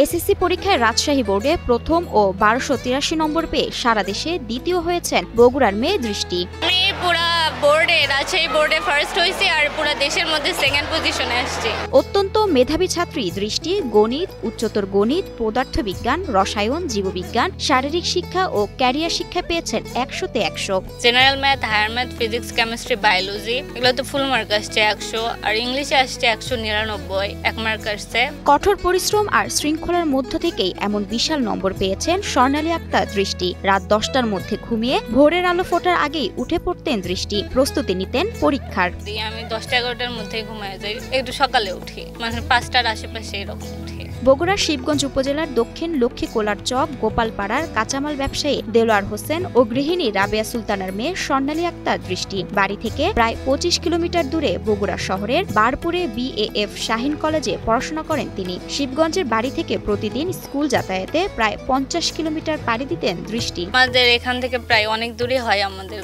SSC পরীক্ষায় রাজশাহী বোর্ডে প্রথম ও 1283 নম্বর পেয়ে সারা দেশে দ্বিতীয় হয়েছেন বগুড়ার মেয়ে দৃষ্টি। আমি পুরো বোর্ডে রাজশাহী বোর্ডে ফার্স্ট হয়েছি আর পুরো দেশের মধ্যে সেকেন্ড পজিশনে আসছি। অত্যন্ত মেধাবী ছাত্রী দৃষ্টি গণিত, উচ্চতর গণিত, পদার্থবিজ্ঞান, রসায়ন, জীববিজ্ঞান, শারীরিক শিক্ষা ও ক্যারিয়ার শিক্ষা পেয়েছেন 100-তে 100। General math, higher math, physics, chemistry, biology এগুলোতে ফুল মার্ক আসছে 100, আর ইংলিশে আসছে 199, 1 মার্ক আসছে। কঠোর পরিশ্রম আর শৃঙ্খলার মধ্য থেকেই এমন বিশাল নম্বর পেয়েছেন স্বর্ণালী আক্তার দৃষ্টি। রাত 10টার মধ্যে ঘুমিয়ে ভোরের আলো ফোটার আগেই উঠে পড়তেন দৃষ্টি, প্রস্তুতি নিতেন পরীক্ষার। আমি 10টা-11টার মধ্যেই ঘুমায় যাই, একটু সকালে উঠি, মানে 5টার আশেপাশে এরকম উঠি। বগুড়ার শিবগঞ্জ উপজেলার দক্ষিণ লক্ষ্মীকোলার চক গোপালপাড়ার কাঁচামাল ব্যবসায়ী দেলোয়ার হোসেন ও গৃহিণী রাবেয়া সুলতানার মেয়ে স্বর্ণালী আক্তার দৃষ্টি। বাড়ি থেকে প্রায় 25 কিলোমিটার দূরে বগুড়া শহরের বারপুরে BAF শাহিন কলেজে পড়াশোনা করেন তিনি। শিবগঞ্জের বাড়ি থেকে প্রতিদিন স্কুল যাতায়াতে প্রায় 50 কিলোমিটার পাড়ি দিতেন দৃষ্টি। আমাদের এখান থেকে প্রায় অনেক দূরে হয় আমাদের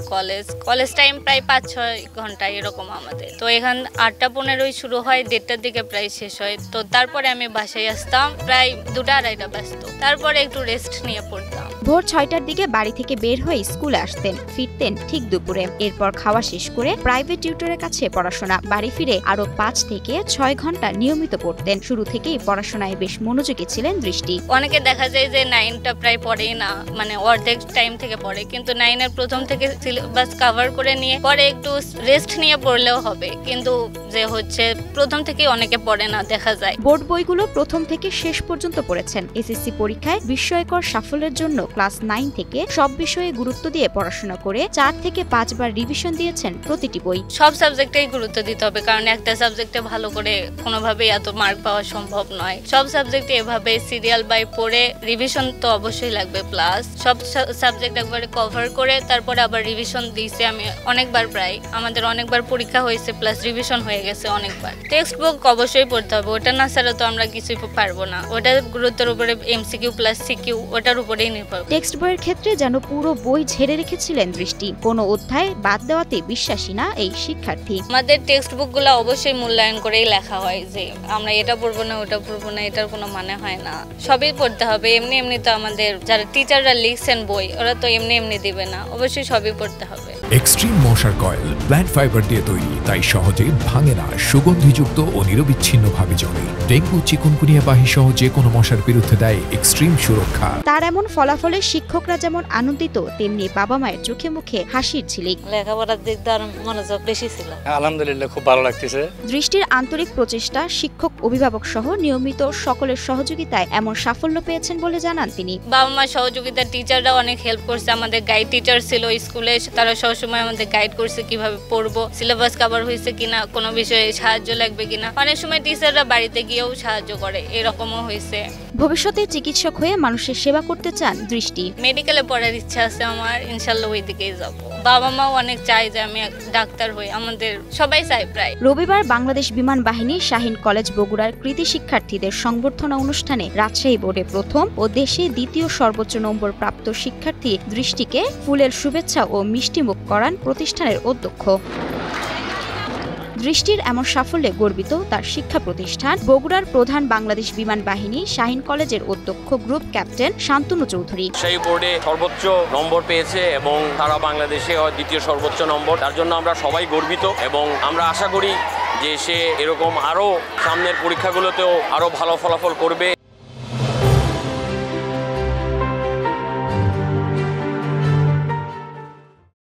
কলেজ টাইম প্রায় 5-6 ঘন্টা এরকম আমাদের। তো এখান 8টা-15 শুরু হয়, 1:30টার দিকে প্রায় শেষ হয়। তো তারপরে আমি বাসায় আসতাম প্রায় 2টা-2:30টা বাজতো, তারপরে একটু রেস্ট নিয়ে পড়তাম। ভোর 6টার দিকে বাড়ি থেকে বের হয়ে স্কুলে আসতেন, ফিরতেন ঠিক দুপুরে। এরপর খাওয়া শেষ করে প্রাইভেট টিউটরের কাছে পড়াশোনা। বাড়ি ফিরে আরো 5 থেকে 6 ঘন্টা নিয়মিত পড়তেন। শুরু থেকেই পড়াশোনায় বেশ মনোযোগী ছিলেন দৃষ্টি। অনেকে দেখা যায় যে 9টা প্রায় পড়েই না, মানে অর্ধেক টাইম থেকে পড়ে, কিন্তু 9-এর প্রথম থেকে সিলেবাস কভার করে নিয়ে পরে একটু রেস্ট নিয়ে পড়লেও হবে, কিন্তু যে হচ্ছে প্রথম থেকে অনেকে পড়ে না দেখা যায়। বোর্ড বইগুলো প্রথম থেকে শেষ পর্যন্ত পড়েছেন। এসএসসি পরীক্ষায় বিস্ময়কর সাফল্যের জন্য ক্লাস 9 থেকে সব বিষয়ে গুরুত্ব দিয়ে পড়াশোনা করে 4 থেকে 5 বার রিভিশন দিয়েছেন প্রতিটি বই। সব সাবজেক্টেই গুরুত্ব দিতে হবে, কারণ একটা সাবজেক্টে ভালো করে কোনোভাবেই এত মার্ক পাওয়া সম্ভব নয়। সব সাবজেক্টে এভাবে সিরিয়াল বাই পড়ে রিভিশন তো অবশ্যই লাগবে, প্লাস সব সাবজেক্ট একবারে কভার করে তারপরে আবার রিভিশন দিয়েছি আমি অনেকবার, প্রায় আমাদের অনেকবার পরীক্ষা হয়েছে প্লাস রিভিশন হয়ে গেছে অনেকবার। টেক্সট বুক অবশ্যই পড়তে হবে, ওটা না ছাড়া তো আমরা কিছুই পারবো না। ওটা গুরুত্বের উপরে MCQ প্লাস CQ ওটার উপরেই নির্ভর। টেক্সট বইয়ের ক্ষেত্রে যেন পুরো বই ঝেড়ে রেখেছিলেন দৃষ্টি। কোনো অধ্যায় বাদ দেওয়াতে বিশ্বাসী না এই শিক্ষার্থী। আমাদের টেক্সট বুকগুলো অবশ্যই মূল্যায়ন করেই লেখা হয় যে আমরা এটা পড়বো না ওটা পড়বো না, এটার কোনো মানে হয় না। সবই পড়তে হবে, এমনি তো আমাদের যারা টিচাররা লিখছেন বই ওরা তো এমনি দিবে না, অবশ্যই সবই পড়তে হবে। এক্সট্রিম মশার কয়েল প্ল্যান্ট ফাইবার দিয়ে তৈরি, তাই সহজে ভাঙে না, সুগন্ধিযুক্ত ও নিরবিচ্ছিন্নভাবে জ্বলে। ডেঙ্গু, চিকুনগুনিয়া বাহি সহ যে কোনো মশার বিরুদ্ধে দেয় এক্সট্রিম সুরক্ষা। তার এমন ফলাফলে শিক্ষকরা যেমন আনন্দিত, তেমনি বাবা মায়ের চোখে মুখে হাসির ঝিলিক। লেখাপড়ার দিক দিয়ে মনোযোগ বেশি ছিল। আলহামদুলিল্লাহ, খুব ভালো লাগতেছে। দৃষ্টির আন্তরিক প্রচেষ্টা, শিক্ষক, অভিভাবক সহ নিয়মিত সকলের সহযোগিতায় এমন সাফল্য পেয়েছেন বলে জানান তিনি। বাবা মা সহযোগিতা, টিচাররা অনেক হেল্প করছে। আমাদের গাইড টিচার ছিল স্কুলে, তারা সবসময় আমাদের গাইড করছে কিভাবে পড়বো, সিলেবাস কভার হয়েছে কিনা, কোনো বিষয়ে সাহায্য লাগবে কিনা। অনেক সময় টিচাররা বাড়িতে গিয়েও সাহায্য করে, এরকমও হয়েছে। ভবিষ্যতে চিকিৎসক হয়ে মানুষের সেবা করতে চান দৃষ্টি। মেডিকেলে পড়ার ইচ্ছা আছে আমার, ইনশাল্লাহ ওই দিকেই যাব। বাবা মাও অনেক চায় যে আমি ডাক্তার হই, আমাদের সবাই চায় প্রায়। রবিবার বাংলাদেশ বিমান বাহিনী শাহিন কলেজ বগুড়ার কৃতি শিক্ষার্থীদের সংবর্ধনা অনুষ্ঠানে রাজশাহী বোর্ডে প্রথম ও দেশে দ্বিতীয় সর্বোচ্চ নম্বর প্রাপ্ত শিক্ষার্থী দৃষ্টিকে ফুলের শুভেচ্ছা ও মিষ্টিমুখ করান প্রতিষ্ঠানের অধ্যক্ষ। দৃষ্টির এমন সাফল্যে গর্বিত তার শিক্ষা প্রতিষ্ঠান। বগুড়ার প্রধান বাংলাদেশ বিমান বাহিনী শাহিন কলেজের অধ্যক্ষ গ্রুপ ক্যাপ্টেন শান্তনু চৌধুরী। সেই বোর্ডে সর্বোচ্চ নম্বর পেয়েছে এবং সারা বাংলাদেশে দ্বিতীয় সর্বোচ্চ নম্বর, তার জন্য আমরা সবাই গর্বিত এবং আমরা আশা করি যে সে এরকম আরো সামনের পরীক্ষাগুলোতেও আরো ভালো ফলাফল করবে।